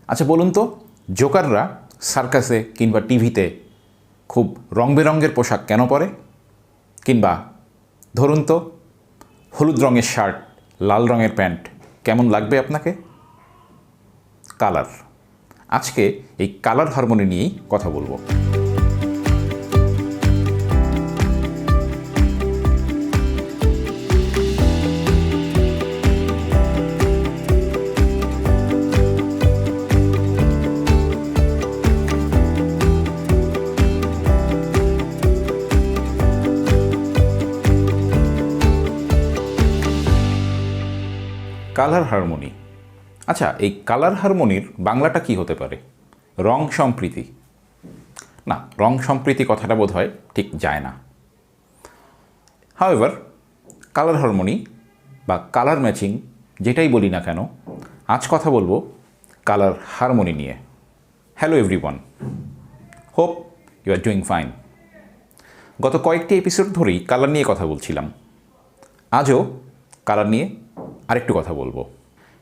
আচ্ছা বলুন তো, জোকাররা সার্কাসে কিংবা টিভিতে খুব রং বেরঙের পোশাক কেন পরে? কিংবা ধরুন তো, হলুদ রঙের শার্ট, লাল রঙের প্যান্ট কেমন লাগবে আপনাকে? কালার। আজকে এই কালার হারমোনি নিয়েই কথা বলবো। Colour harmony. আচ্ছা, এই কালার হারমোনির বাংলাটা কি হতে পারে? রং সম্প্রীতি? না, রং সম্প্রীতি কথাটা বোধ হয় ঠিক যায় না। হাউএভার, কালার হারমোনি বা কালার ম্যাচিং যেটাই বলি না কেন, আজ কথা বলবো কালার হারমোনি নিয়ে। Hello everyone, hope you are doing fine. গত কয়েকটি এপিসোড ধরেই কালার নিয়ে কথা বলছিলাম। আজও কালার নিয়ে আরেকটু কথা বলবো।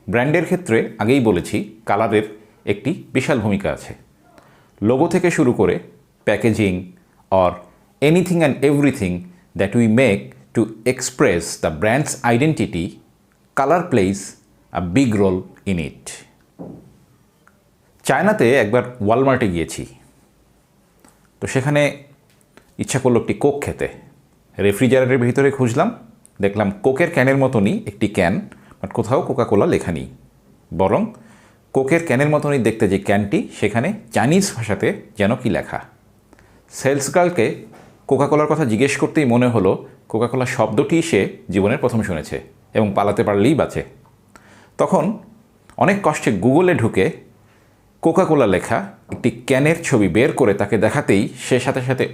ব্র্যান্ডের ক্ষেত্রে আগেই বলেছি, কালারের একটি বিশাল ভূমিকা আছে। লোগো থেকে শুরু করে packaging or anything and everything that we make to express the brand's identity, colour plays a big role in it. চায়নাতে একবার ওয়ালমার্টে গিয়েছি, তো সেখানে ইচ্ছা করলো একটি কোক খেতে। রেফ্রিজারেটরের ভিতরে খুঁজলাম, দেখলাম কোকের ক্যানের মতনই একটি ক্যান, বাট কোথাও কোকাকোলা লেখা নেই। বরং কোকের ক্যানের মতনই দেখতে যে ক্যানটি, সেখানে চাইনিজ ভাষাতে যেন কি লেখা। সেলস গার্লকে কোকাকোলার কথা জিজ্ঞেস করতেই মনে হলো কোকাকোলা শব্দটি সে জীবনের প্রথম শুনেছে এবং পালাতে পারলেই বাঁচে। তখন অনেক কষ্টে গুগলে ঢুকে কোকাকোলা লেখা একটি ক্যানের ছবি বের করে তাকে দেখাতেই সে সাথে সাথে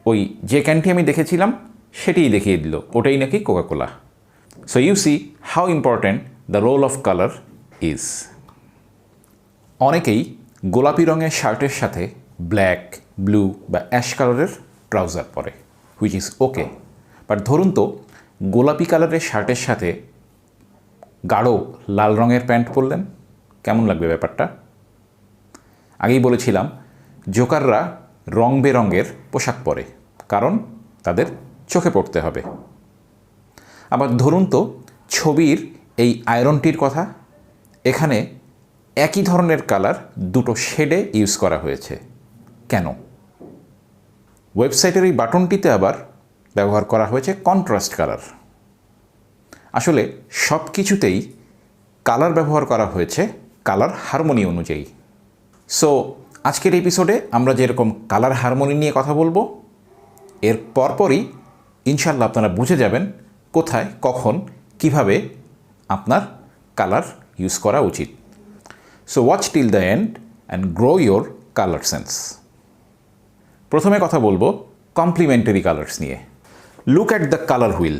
ওই যে ক্যানটি আমি দেখেছিলাম সেটিই দেখিয়ে দিল, ওটাই নাকি Coca Cola. So you see how important the role of colour is. অনেকেই গোলাপি রঙের শার্টের সাথে ব্ল্যাক, ব্লু বা অ্যাশ কালারের ট্রাউজার পরে, হুইচ ইজ ওকে। বাট ধরুন তো, গোলাপি কালারের শার্টের সাথে গাঢ় লাল রঙের প্যান্ট পরলেন, কেমন লাগবে ব্যাপারটা? আগেই বলেছিলাম, জোকাররা রং বেরঙের পোশাক পরে, কারণ তাদের চোখে পড়তে হবে। আবার ধরুন তো, ছবির এই আয়রনটির কথা, এখানে একই ধরনের কালার দুটো শেডে ইউজ করা হয়েছে। কেন? ওয়েবসাইটের এই বাটনটিতে আবার ব্যবহার করা হয়েছে কন্ট্রাস্ট কালার। আসলে সব কিছুতেই কালার ব্যবহার করা হয়েছে কালার হারমোনি অনুযায়ী। সো আজকের এপিসোডে আমরা যেরকম কালার হারমোনি নিয়ে কথা বলবো, এর পরপরই ইনশাল্লাহ আপনারা বুঝে যাবেন কোথায়, কখন, কিভাবে আপনার কালার ইউজ করা উচিত। So watch till the end and grow your colour sense. প্রথমে কথা বলবো কমপ্লিমেন্টারি কালার্স নিয়ে। Look at the colour wheel,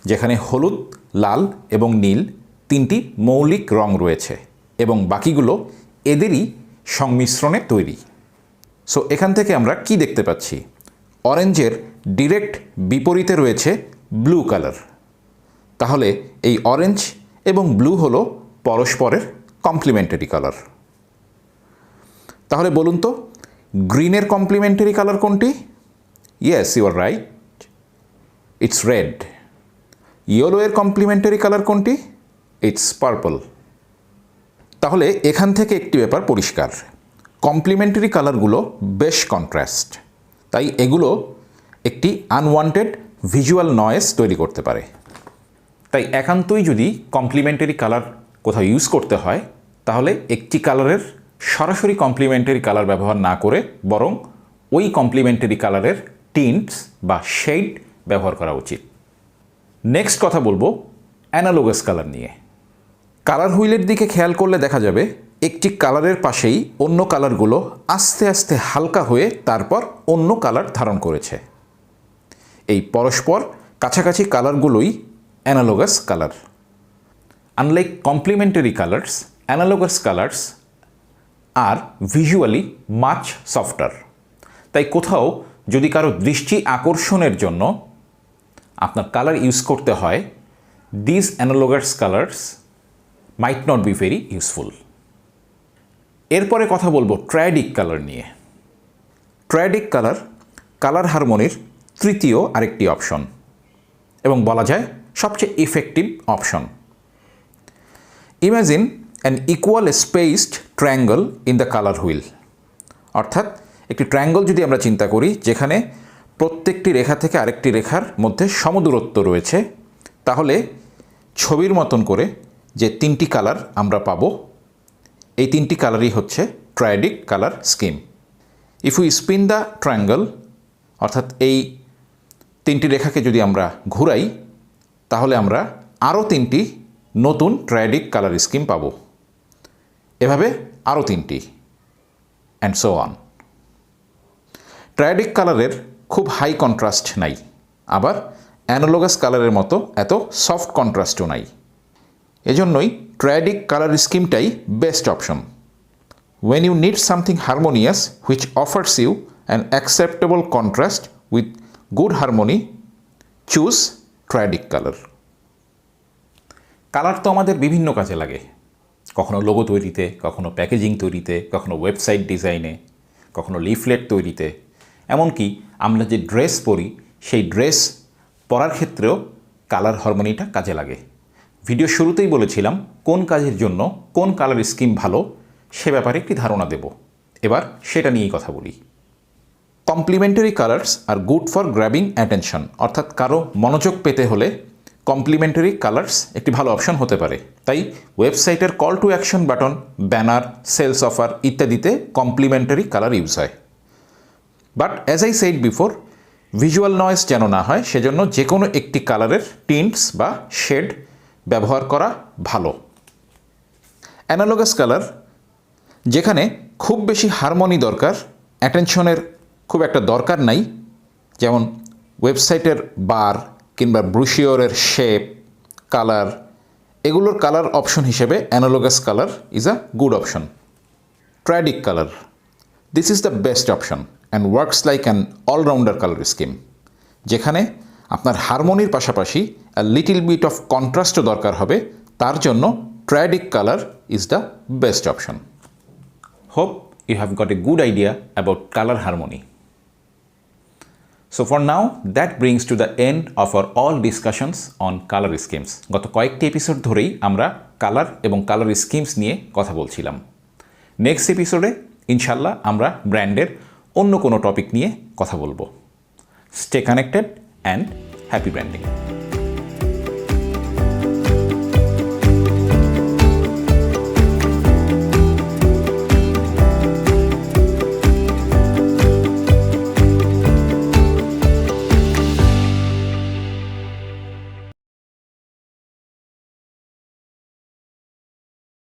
যেখানে হলুদ, লাল এবং নীল তিনটি মৌলিক রং রয়েছে এবং বাকিগুলো এদেরই সংমিশ্রণে তৈরি। সো এখান থেকে আমরা কি দেখতে পাচ্ছি? অরেঞ্জের ডিরেক্ট বিপরীতে রয়েছে ব্লু কালার। তাহলে এই অরেঞ্জ এবং ব্লু হলো পরস্পরের কমপ্লিমেন্টারি কালার। তাহলে বলুন তো, গ্রিনের কমপ্লিমেন্টারি কালার কোনটি? Yes, you are right, it's red. ইয়েলোয়ের কমপ্লিমেন্টারি কালার কোনটি? It's purple. তাহলে এখান থেকে একটি ব্যাপার পরিষ্কার, কমপ্লিমেন্টারি কালারগুলো বেশ কন্ট্রাস্ট, তাই এগুলো একটি আনওয়ান্টেড ভিজুয়াল নয়েজ তৈরি করতে পারে। তাই একান্তই যদি কমপ্লিমেন্টারি কালার কোথাও ইউজ করতে হয়, তাহলে একটি কালারের সরাসরি কমপ্লিমেন্টারি কালার ব্যবহার না করে বরং ওই কমপ্লিমেন্টারি কালারের টিন্টস বা শেড ব্যবহার করা উচিত। নেক্সট কথা বলবো অ্যানালোগাস কালার নিয়ে। কালার হুইলের দিকে খেয়াল করলে দেখা যাবে একটি কালারের পাশেই অন্য কালারগুলো আস্তে আস্তে হালকা হয়ে তারপর অন্য কালার ধারণ করেছে। এই পরস্পর কাছাকাছি কালারগুলোই analogous colour. Unlike complementary colours, analogous colours are visually much softer. তাই কোথাও যদি কারো দৃষ্টি আকর্ষণের জন্য আপনার কালার ইউজ করতে হয়, this analogous colours might not be very useful. এরপরে কথা বলবো ট্রায়াডিক কালার নিয়ে। ট্রায়াডিক কালার হারমোনির তৃতীয় আরেকটি অপশন এবং বলা যায় সবচেয়ে effective option. Imagine an equal spaced triangle in the colour wheel. অর্থাৎ একটি ট্রায়াঙ্গল যদি আমরা চিন্তা করি যেখানে প্রত্যেকটি রেখা থেকে আরেকটি রেখার মধ্যে সমদূরত্ব রয়েছে, তাহলে ছবির মতন করে যে তিনটি কালার আমরা পাবো, এই তিনটি কালারই হচ্ছে triadic colour scheme. If you spin the triangle, অর্থাৎ এই তিনটি রেখাকে যদি আমরা ঘুরাই, তাহলে আমরা আরও তিনটি নতুন ট্রায়াডিক কালার স্কিম পাব। এভাবে আরও তিনটি, অ্যান্ড সো অন। ট্রায়াডিক কালারের খুব হাই কন্ট্রাস্ট নাই, আবার অ্যানালগাস কালারের মতো এত সফট কন্ট্রাস্টও নাই। এজন্যই ট্রায়াডিক কালার স্কিমটাই best option. When you need something harmonious which offers you an acceptable contrast with good harmony, choose triadic colour. Colour তো আমাদের বিভিন্ন কাজে লাগে, কখনো লোগো তৈরিতে, কখনো প্যাকেজিং তৈরিতে, কখনো ওয়েবসাইট ডিজাইনে, কখনো লিফলেট তৈরিতে, এমনকি আমরা যে ড্রেস পরি সেই ড্রেস পরার ক্ষেত্রেও কালার হারমোনিটা কাজে লাগে। ভিডিও শুরুতেই বলেছিলাম কোন কাজের জন্য কোন কালার স্কিম ভালো সে ব্যাপারে একটি ধারণা দেব। এবার সেটা নিয়েই কথা বলি। Complementary colours are good for grabbing attention, অর্থাৎ কারো মনোযোগ পেতে হলে কমপ্লিমেন্টারি কালার্স একটি ভালো অপশন হতে পারে। তাই ওয়েবসাইটের call to action button, banner, sales offer ইত্যাদিতে কমপ্লিমেন্টারি কালার ইউজ হয়। But as I said before, visual noise যেন না হয়, সেজন্য যে কোনো একটি কালারের টিন্টস বা শেড ব্যবহার করা ভালো। অ্যানালগাস কালার, যেখানে খুব বেশি হারমোনি দরকার, অ্যাটেনশনের খুব একটা দরকার নাই, যেমন ওয়েবসাইটের বার কিংবা ব্রুশিওরের শেপ, কালার, এগুলোর কালার অপশন হিসেবে analogous colour is a good option. Triadic colour, this is the best option and works like an allrounder colour scheme, যেখানে আপনার হারমোনির পাশাপাশি আ লিটিল বিট অফ কন্ট্রাস্টও দরকার হবে, তার জন্য triadic colour is the best option. Hope you have got a good idea about color harmony. So for now, that brings to the end of our all discussions on color schemes. গত কয়েকটি episode ধরেই আমরা colour এবং colour schemes নিয়ে কথা বলছিলাম। Next এপিসোডে ইনশাল্লাহ আমরা ব্র্যান্ডের অন্য কোনো টপিক নিয়ে কথা বলবো। Stay connected and happy branding.